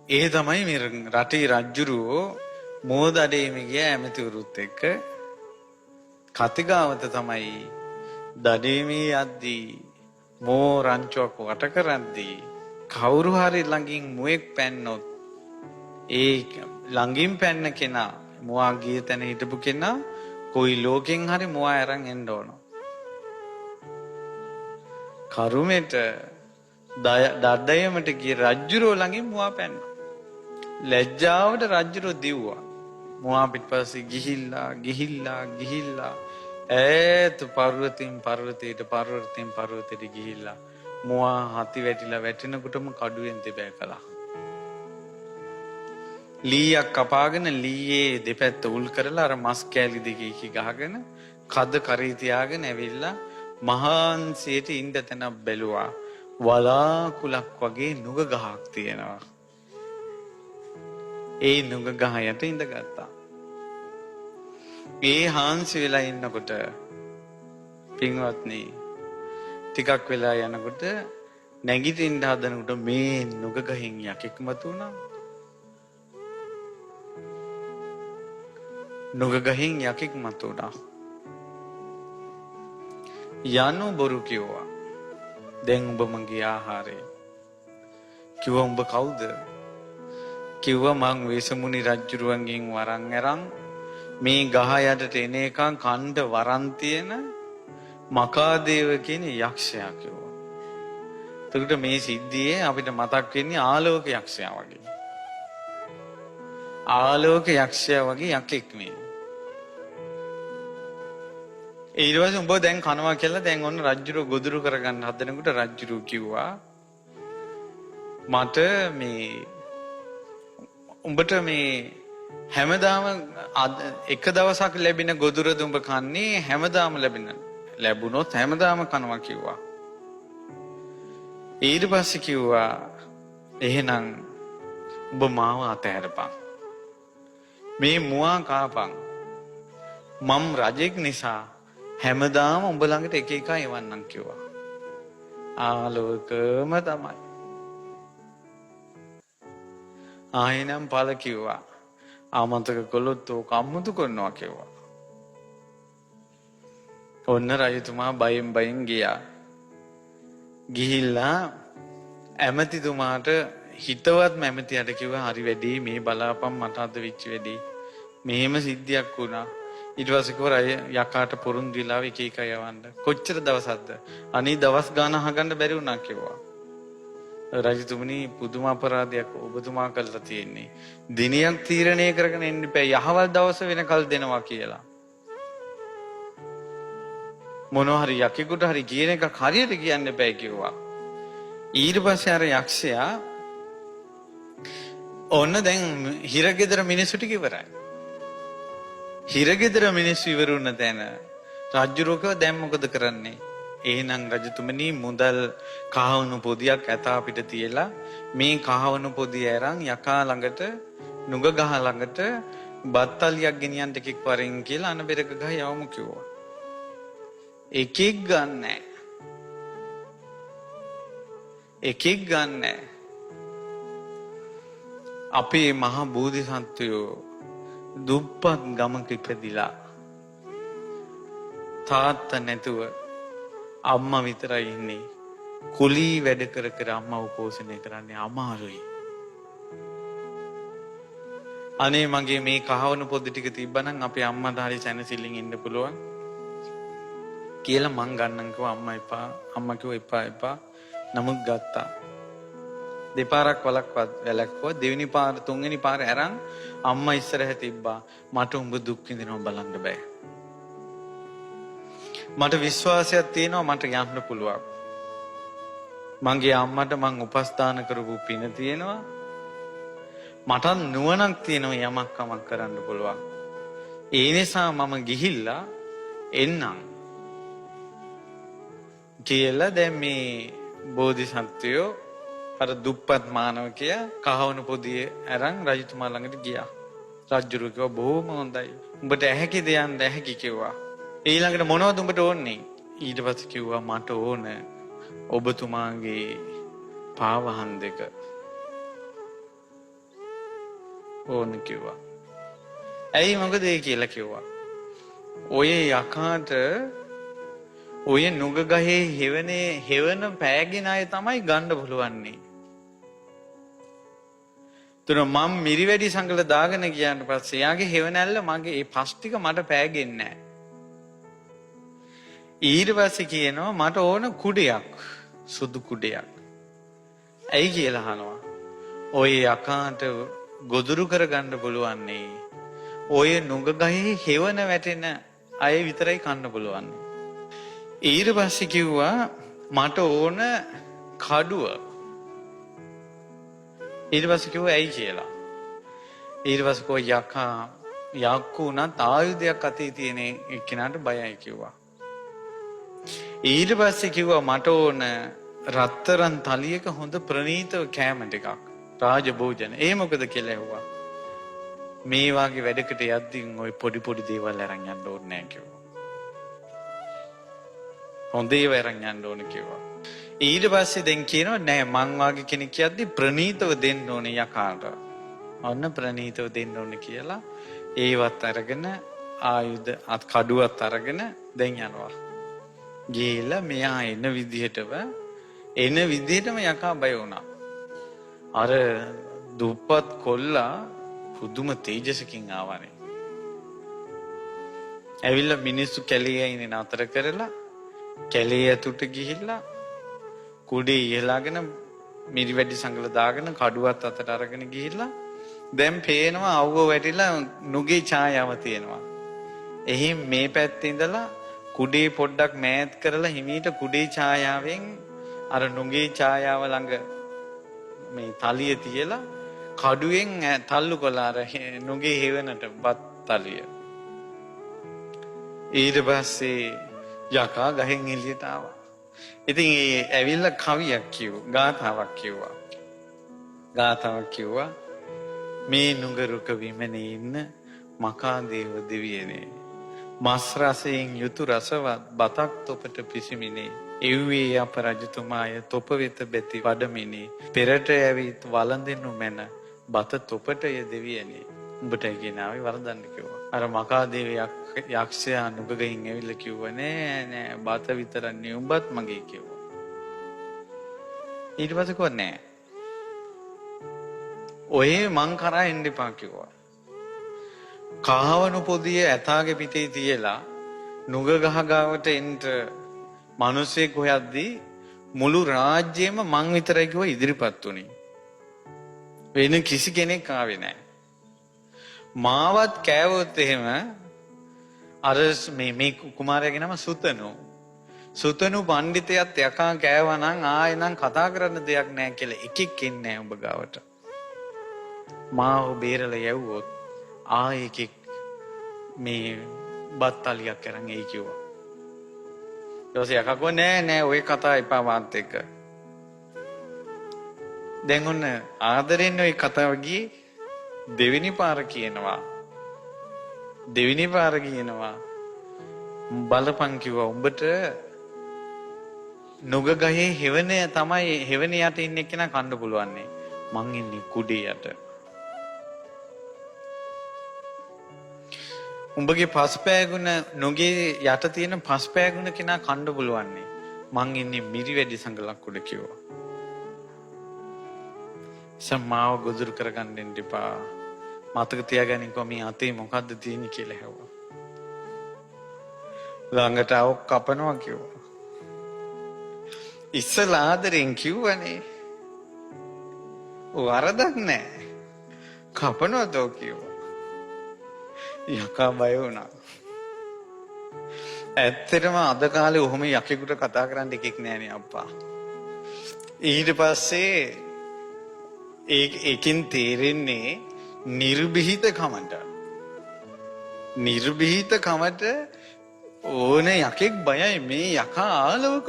ඒ තමයි මේ රටේ රජුරෝ මෝදඩේම ගිය ඇමතිවරුත් එක්ක කතිගාවත තමයි දඩේමේ යද්දී මෝ රංචුවක් වට කරද්දී කවුරු හරි ළඟින් මුවෙක් පැන්නොත් ඒ ළඟින් පැන්න කෙනා මුවා ගිය තැන හිටපු කෙනා කොයි ලෝකෙන් හරි මුවා අරන් එන්න ඕන. කරුමෙට දඩයමට ගිය රජුරෝ ළඟින් මුවා පැන්න. ලැජ්ජාවට රජුරෝ දිව්වා. මුවා පිටපස්සේ ගිහිල්ලා ඈත පර්වතින් පර්වතයට ගිහිල්ලා මුවා හති වැටිලා වැටෙනකොටම කඩුවෙන් දෙබෑ කළා. ලීයක් කපාගෙන ලීයේ දෙපැත්ත උල් කරලා අර මස් කෑලි දෙකේ ගහගෙන කද කරේ තියාගෙන ඇවිල්ලා මහන්සියට ඉඳ තැනක් බැලුවා. වලාකුලක් වගේ නුග ගහක් තියෙනවා. ඒ නුග ගහ යට ඉඳගත්තා. ඒ හාන්සි වෙලා ඉන්නකොට පින්වත්නි ටිකක් වෙලා යනකොට නැගිටින්න හදනකොට මේ නුග ගහෙන් යකෙක් මතුණා. නුග ගහෙන් යකෙක් මතුණා. යනු බොරු කිව්වා. දැන් උඹ මගේ ආහාරය. කිව්වා උඹ කවුද? කිව්වා මං වේසමුනි රජුරුවන්ගෙන් වරන් අරන් මේ ගහ යටට එන එකන් කණ්ඩ වරන් තියෙන මකාදේව කියන යක්ෂයා කිව්වා. එතකොට මේ සිද්ධියේ අපිට මතක් වෙන්නේ ආලෝක යක්ෂයා වගේ. ආලෝක යක්ෂයා වගේ යකෙක් මේ. ඊට පස්සේ උඹ දැන් කනවා කියලා දැන් ඔන්න රජුරු ගොදුරු කරගන්න හදනකොට රජුරු කිව්වා මට මේ උඹට මේ හැමදාම එක දවසක් ලැබෙන ගොදුරද උඹ කන්නේ හැමදාම ලැබුණොත් හැමදාම කනවා කිව්වා. ඊට පස්සේ කිව්වා එහෙනම් උඹ මාව අතහැරපන්. මේ මුවා කාපන්. මම රජෙක් නිසා හැමදාම උඹ ළඟට එක එක එවන්නම් කිව්වා. ආලෝකම තමයි. ආයෙනම් පළ කිව්වා. ආමන්ත්‍රක කළොත් ඕක අම්මුතු කරනවා කිව්වා. ඔන්න රජතුමා බයෙන් ගියා. ගිහිල්ලා ඇමතිතුමාට හිතවත් ඇමතියට කිව්වා හරි වැඩි මේ බලාපන් මට අද වෙච්ච වැඩි. මෙහෙම සිද්ධියක් වුණා. ඊට පස්සේ කිව්වා යකාට පොරුන්දු විලාව එක එක යවන්න. කොච්චර දවසක්ද? අනේ දවස් ගාන අහගන්න බැරි වුණා කිව්වා. රජතුමනි පුදුම අපරාධයක් ඔබතුමා කළා තියෙන්නේ. දිනයක් තීරණය කරගෙන ඉන්න බෑ. යහවල් දවස වෙනකල් දෙනවා කියලා. මොනවා හරි යකෙකුට හරි කියන එක හරියට කියන්න බෑ කිව්වා. ඊට පස්සේ අර යක්ෂයා ඔන්න දැන් හිරගෙදර මිනිස්සු ටික ඉවරයි. හිරගෙදර මිනිස්සු ඉවරුණ තැන රජුරෝකව දැන් මොකද කරන්නේ? එහෙනම් රජතුමනි මුදල් කහවණු පොදියක් ඇතා පිට තියලා මේ කහවණු පොදිය අරන් යකා ළඟට නුග ගහ ළඟට බත්තලියක් ගෙනියන්න ටිකක් වරින් කියලා අනබෙරක ගහ යවමු කිව්වා. එකෙක් ගන්නෑ. අපේ මහා බෝධිසත්වයෝ දුප්පත් ගමක ඉපදිලා තාත්තා නැතුව අම්මා විතරයි ඉන්නේ. කුලී වැඩ කර අම්මව පෝෂණය කරන්නේ අමාරුයි. අනේ මගේ මේ කහවණු පොඩි ටික තිබ්බනම් අපේ අම්මාට හරි සැනසෙල්ලෙන් ඉන්න පුළුවන් කියලා මං ගන්නම් කිව්වා. අම්මා කිව්වා එපා. නමුත් ගත්තා. දෙපාරක් වැලක්කුවා. දෙවෙනි පාර තුන්වෙනි පාර අරන් අම්මා ඉස්සරහ තිබ්බා. මට උඹ දුක් විඳිනවා බලන්න බෑ. මට විශ්වාසයක් තියෙනවා මට යන්න පුළුවන්. මගේ අම්මට මං උපස්ථාන කරපු පින තියෙනවා. මට නුවණක් තියෙනවා යමක් කමක් කරන්න පුළුවන්. ඒ නිසා මම ගිහිල්ලා එන්නම් කියලා දැන් මේ බෝධිසත්වයෝ අර දුප්පත් මානවකයා කහවණු පොදිය අරන් රජතුමා ළඟට ගියා. රජුරු කිව්වා බොහොම හොඳයි. උඹට ඇහැකිද යන්න ඇහැකි කිව්වා. ඊළඟට මොනවද උඹට ඕනේ? ඊට පස්සේ කිව්වා මට ඕන ඔබතුමාගේ පාවහන් දෙක. ඕන කිව්වා. ඇයි මොකද ඒ කියලා කිව්වා. ඔය යකාට ඔය නුග ගහේ හෙවන පෑගෙන අය තමයි ගන්න පුළුවන්නේ. තුන මම මිරිවැඩි සංගල දාගෙන ගියාට පස්සේ යාගේ හෙවණැල්ල මගේ ඒ පස් ටික මට පෑගෙන්නේ නැහැ. ඊට පස්සේ කියනවා මට ඕන කුඩයක් සුදු කුඩයක්. ඇයි කියලා අහනවා. ඔය යකාට ගොදුරු කරගන්න පුළුවන්නේ ඔය නුග ගහේ හෙවණ වැටෙන අය විතරයි කන්න පුළුවන්නේ. ඊට පස්සේ කිව්වා මට ඕන කඩුව. ඊට පස්සේ කිව්වා ඇයි කියලා. ඊට පස්සේ කෝ යකා යක්කු උනත් ආයුධයක් අතේ තියෙන එක්කෙනාට බයයි කිව්වා. ඊට පස්සේ කිව්වා මට ඕන රත්තරන් තලියක හොඳ ප්‍රණීතව කෑම ටිකක් රාජ භෝජන. ඒ මොකද කියලා ඇහුවා. මේ වාගේ වැඩකට යද්දී ওই පොඩි පොඩි දේවල් අරන් යන්න ඕනේ නැහැ කිව්වා. හොඳ ඒවා අරන් යන්න ඕනේ කිව්වා. ඊට පස්සේ දැන් කියනවා නෑ මං වාගේ කෙනෙක් කියද්දි ප්‍රණීතව දෙන්න ඕනේ යකාට. ඔන්න ප්‍රණීතව දෙන්න ඕනේ කියලා ඒවත් අරගෙන ආයුධ අත් කඩුවත් අරගෙන දැන් යනවා. ගිහලා මෙයා එන විදිහටම යකා බය වුණා. අර දුප්පත් කොල්ලා පුදුම තේජසකින් ආවනේ. ඇවිල්ලා මිනිස්සු කැලේ ඉන්නේ නතර කරලා කැලේ ඇතුළට ගිහිල්ලා කුඩේ ඉහලාගෙන මිරිවැඩි සංගල දාගෙන කඩුවත් අතට අරගෙන ගිහිල්ලා දැන් පේනවා අවුව වැටිලා නුගේ ඡායාව තියෙනවා. එහි මේ පැත්තේ ඉඳලා කුඩේ පොඩ්ඩක් මෑත් කරලා හිමීට කුඩේ ඡායාවෙන් අර නුගේ ඡායාව ළඟ මේ තලිය තියලා කඩුවෙන් තල්ලු කළා අර නුගේ හේවනට බත් තලිය. ඊට පස්සේ යකා ගහෙන් එළියට ආවා. ඉතින් ඒ ඇවිල්ලා කවියක් ගාථාවක් කිව්වා. මේ නුගරුක විමනේ ඉන්න මකාදේව දෙවියනේ. මස් රසයෙන් යුතු රසවත් බතක් තොපට පිසිමිනේ. එව්වේ අප රජතුමාය තොප වෙත බැති වඩමිනේ. පෙරට ඇවිත් වළඳෙනු මැන බත තොපටය දෙවියනේ. උඹට කියනාවේ වරදන්න කිව්වා. අර මකාදේව යක්ෂයා නුගගහින් ඇවිල්ලා කිව්වා නෑ බත විතරක් නෙවෙයි උඹත් මගේ කිව්වා. ඊට පස්සේ කිව්වා නෑ. ඔය මං කරා එන්න එපා කිව්වා. කහවණු පොදිය ඇතාගේ පිටේ තියලා නුග ගහ ගාවට එන්න මිනිස්සෙක් හොයද්දී මුළු රාජ්‍යෙම මං විතරයි කිව්වා ඉදිරිපත් උනේ. වෙන කිසි කෙනෙක් ආවේ නෑ. මාවත් කෑවොත් එහෙම අර මේ කුමාරයාගේ නම සුතනු පණ්ඩිතයත් යකා කෑවා නම් ආයෙ නම් කතා කරන්න දෙයක් නෑ කියලා එකෙක් එන්නේ නෑ උඹ ගාවට. මාව බේරලා යවුවොත් ආයෙ එකෙක් මේ බත්තලියක් අරන් එයි කිව්වා. ඊට යකා කිව්වා නෑ ඔය කතා එපා මාත් එක්ක. දැන් ඔන්න ආදරෙන් ඔය කතාව ගියේ දෙවෙනි පාර කියනවා බලපන් කිව්වා උඹට නුග ගහේ හෙවණ තමයි හෙවණ යට ඉන්න එක්කෙනා කන්න පුළුවන්නේ. මං ඉන්නේ කුඩේ යට. උඹගේ පස්පෑගුණ නුගේ යට තියෙන පස්පෑගුණ කෙනා කන්න පුළුවන්නේ. මං ඉන්නේ මිරිවැඩි සංගලක් උඩ කිව්වා. සම්මාව ගොදුරු කරගන්න දෙන්න එපා. මතක තියාගනින්කෝ මේ අතේ මොකද්ද තියෙන්නේ කියලා හැවුවා. ළඟට ආව කපනවා කිව්වා. ඉස්සලා ආදරෙන් කිව්වනේ. වරදක් නැහැ. කපනවා තෝ කිව්වා. යකා බය වුණා. ඇත්තටම අද කාලේ ඔහොම යකෙකුට කතා කරන්න එකෙක් නෑනේ අප්පා. ඊට පස්සේ ඒකෙන් තේරෙන්නේ නිර්භීත කමට ඕන යකෙක් බයයි. මේ යකා ආලෝක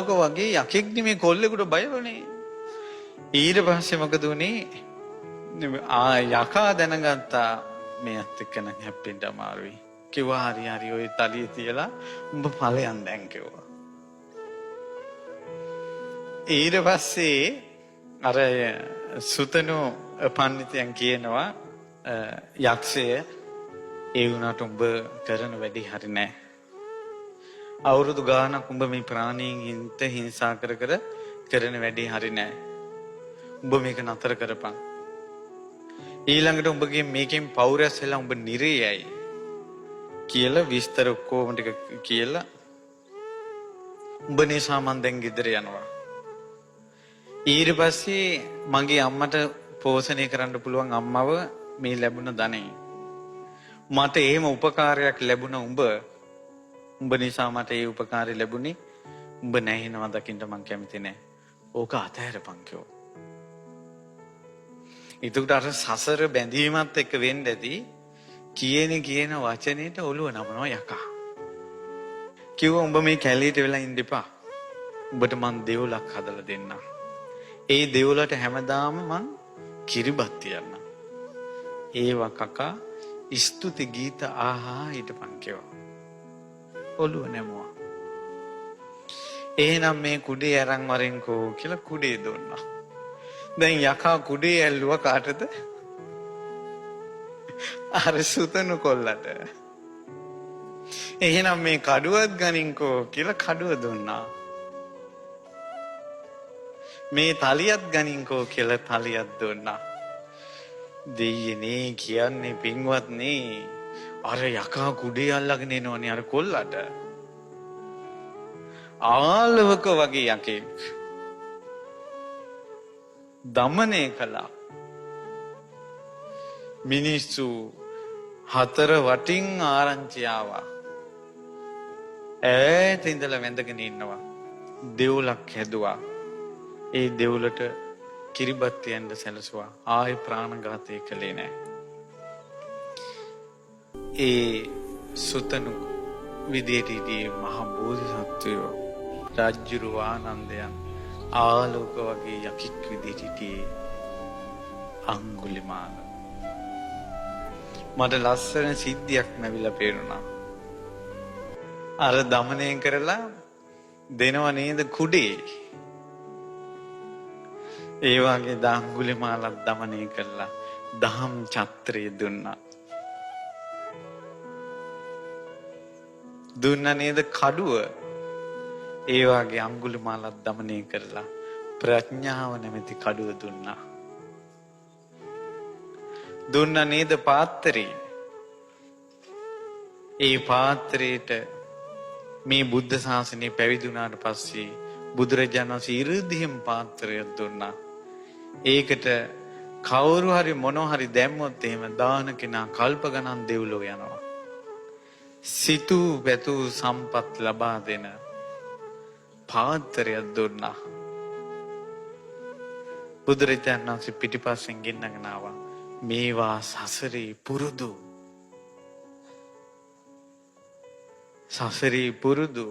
වගේ යකෙක් නෙමේ කොල්ලෙකුට බය වුණේ. ඊට පස්සේ මොකද උනේ? යකා දැනගත්තා මෙයත් එක්ක නම් හැප්පෙන්න අමාරුයි. කිව්වා හරි ඔය තලිය තියලා උඹ ඵලයන් දැන් කිව්වා. ඊට පස්සේ අර සුතනු පණ්ඩිතයන් කියනවා යක්ෂය ඒ වුණාට උඹ කරන වැඩි හරි නෑ. අවුරුදු ගානක් උඹ මේ ප්‍රාණීන් හිංසා කර කරන වැඩි හරි නෑ. උඹ මේක නතර කරපන්. ඊළඟට උඹගේ මේකෙන් පෞරස් වෙලා උඹ නිරේයයි කියලා විස්තර ඔක්කොම ටික කියලා උඹ නිසා මං දැන් ගෙදර යනවා. ඊට පස්සේ මගේ අම්මට පෝෂණය කරන්න පුළුවන් අම්මව මේ ලැබුණ ධනෙ මට එහෙම උපකාරයක් ලැබුණ උඹ නිසා මට ඒ උපකාරය ලැබුණේ උඹ නැහිනවා දකින්න මං කැමති නෑ. ඕක අතහැරපන් කිව්වා. එතකොට අර සසර බැඳීමත් එක්ක වෙන්න ඇති කියන වචනේට ඔළුව නමනවා යකා. කිව්වා උඹ මේ කැලේට වෙලා ඉන්න එපා. උඹට මං දෙවුලක් හදලා දෙන්නම්. ඒ දෙවුලට හැමදාම මං කිරිබත් තියන්නම්. ඒවා කකා ස්තුති ගීත ආහා හිටපන් කිව්වා. ඔළුව නැමුවා. එහෙනම් මේ කුඩේ අරන් වරෙන්කෝ කියලා කුඩේ දුන්නා. දැන් යකා කුඩේ ඇල්ලුවා කාටද? අර සුතනු කොල්ලට. එහෙනම් මේ කඩුවත් ගනින්කෝ කියලා කඩුව දුන්නා. මේ තලියත් ගනින්කෝ කියලා තලියත් දුන්නා. දෙයියනේ කියන්නේ පින්වත්නි අර යකා කුඩේ අල්ලගෙන එනවනේ අර කොල්ලට. ආලවක වගේ යකෙක් දමනය කළා. මිනිස්සු හතර වටින් ආරංචි ආවා. ඈත ඉඳලා වැඳගෙන ඉන්නවා. දෙවුලක් හැදුවා. ඒ දෙවුලට කිරිබත් තියන්න සැලසුවා. ආයෙ ප්‍රාණඝාතය කළේ නෑ. ඒ සුතනු විදියට හිටියේ මහ බෝධිසත්වයෝ රාජ්‍යරු ආනන්දයන් ආලෝක වගේ යකික් විදියට හිටියේ අංගුලිමාල. මට ලස්සන සිද්ධියක් නැවිලා පේරුණා. අර දමනය කරලා දෙනව නේද කුඩේ. ඒ වගේ අංගුලිමාලත් දමනය කළා දහම් ඡත්‍රය දුන්නා. දුන්න නේද කඩුව. ඒ වගේ අංගුලිමාලත් දමනය කරලා ප්‍රඥාව නැමැති කඩුව දුන්නා. දුන්න නේද පාත්‍රය. ඒ පාත්‍රයට මේ බුද්ධ ශාසනය පැවිදුණාට පස්සේ බුදුරජාණන් වහන්සේ ඉරිදිහිම් පාත්‍රයක් දුන්නා. ඒකට කවුරු හරි මොනවා හරි දැම්මොත් එහෙම දාන කෙනා කල්ප ගණන් දෙව්ලොව යනවා. සිතූ පැතූ සම්පත් ලබා දෙන පාත්‍රයක් දුන්නා. බුදුරජාණන් වහන්සේ පිටිපස්සෙන් ගෙන්නගෙන ආවා. මේවා සසරේ පුරුදු. සසරේ පුරුදු